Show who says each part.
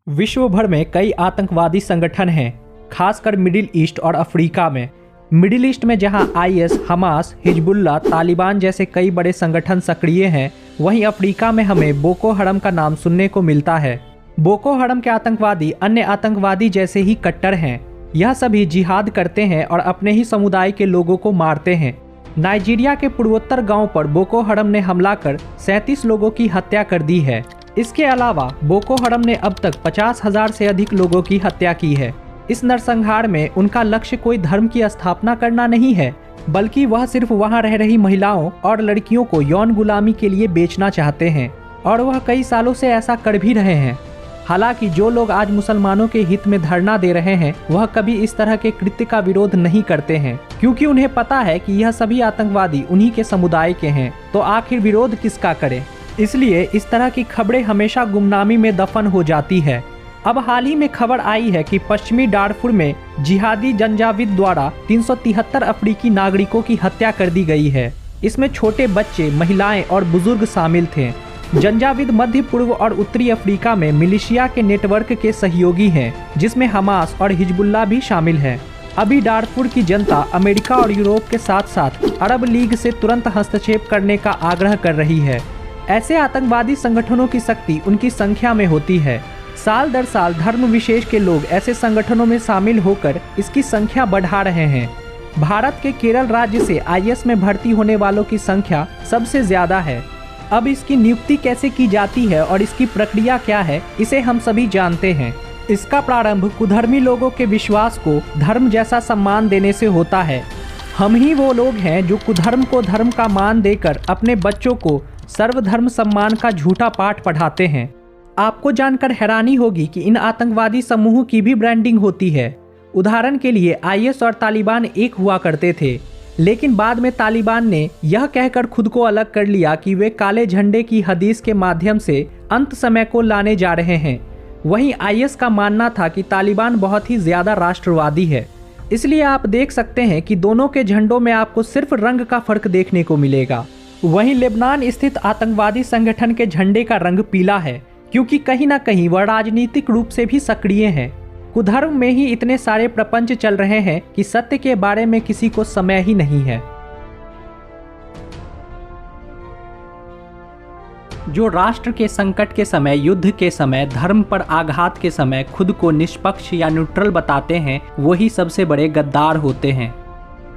Speaker 1: विश्व भर में कई आतंकवादी संगठन हैं, खासकर मिडिल ईस्ट और अफ्रीका में। मिडिल ईस्ट में जहां आईएस, हमास, हिजबुल्लाह, तालिबान जैसे कई बड़े संगठन सक्रिय हैं, वहीं अफ्रीका में हमें बोको हरम का नाम सुनने को मिलता है। बोको हरम के आतंकवादी अन्य आतंकवादी जैसे ही कट्टर हैं। यह सभी जिहाद करते हैं और अपने ही समुदाय के लोगों को मारते हैं। नाइजीरिया के पूर्वोत्तर गांव पर बोको हरम ने हमला कर 37 लोगों की हत्या कर दी है। इसके अलावा बोको हरम ने अब तक 50,000 से अधिक लोगों की हत्या की है। इस नरसंहार में उनका लक्ष्य कोई धर्म की स्थापना करना नहीं है, बल्कि वह सिर्फ वहां रह रही महिलाओं और लड़कियों को यौन गुलामी के लिए बेचना चाहते हैं, और वह कई सालों से ऐसा कर भी रहे हैं। हालांकि जो लोग आज मुसलमानों के हित में धरना दे रहे हैं, वह कभी इस तरह के कृत्य का विरोध नहीं करते हैं, क्योंकि उन्हें पता है कि यह सभी आतंकवादी उन्हीं के समुदाय के हैं, तो आखिर विरोध किसका करें। इसलिए इस तरह की खबरें हमेशा गुमनामी में दफन हो जाती है। अब हाल ही में खबर आई है कि पश्चिमी डारफुर में जिहादी जंजाविद द्वारा 373 अफ्रीकी नागरिकों की हत्या कर दी गई है। इसमें छोटे बच्चे, महिलाएं और बुजुर्ग शामिल थे। जंजाविद मध्य पूर्व और उत्तरी अफ्रीका में मिलिशिया के नेटवर्क के सहयोगी हैं, जिसमें हमास और हिजबुल्लाह भी शामिल है। अभी डारफुर की जनता अमेरिका और यूरोप के साथ साथ अरब लीग से तुरंत हस्तक्षेप करने का आग्रह कर रही है। ऐसे आतंकवादी संगठनों की शक्ति उनकी संख्या में होती है। साल दर साल धर्म विशेष के लोग ऐसे संगठनों में शामिल होकर इसकी संख्या बढ़ा रहे हैं। भारत के केरल राज्य से आईएस में भर्ती होने वालों की संख्या सबसे ज्यादा है। अब इसकी नियुक्ति कैसे की जाती है और इसकी प्रक्रिया क्या है, इसे हम सभी जानते हैं। इसका प्रारंभ कुधर्मी लोगों के विश्वास को धर्म जैसा सम्मान देने से होता है। हम ही वो लोग हैं जो कुधर्म को धर्म का मान देकर अपने बच्चों को सर्वधर्म सम्मान का झूठा पाठ पढ़ाते हैं। आपको जानकर हैरानी होगी कि इन आतंकवादी समूहों की भी ब्रांडिंग होती है। उदाहरण के लिए आईएस और तालिबान एक हुआ करते थे, लेकिन बाद में तालिबान ने यह कहकर खुद को अलग कर लिया कि वे काले झंडे की हदीस के माध्यम से अंत समय को लाने जा रहे हैं। वहीं आईएस का मानना था कि तालिबान बहुत ही ज्यादा राष्ट्रवादी है। इसलिए आप देख सकते हैं कि दोनों के झंडों में आपको सिर्फ रंग का फर्क देखने को मिलेगा। वहीं लेबनान स्थित आतंकवादी संगठन के झंडे का रंग पीला है, क्योंकि कहीं ना कहीं वह राजनीतिक रूप से भी सक्रिय हैं। कुधर्म में ही इतने सारे प्रपंच चल रहे हैं कि सत्य के बारे में किसी को समय ही नहीं है। जो राष्ट्र के संकट के समय, युद्ध के समय, धर्म पर आघात के समय खुद को निष्पक्ष या न्यूट्रल बताते हैं, वही सबसे बड़े गद्दार होते हैं।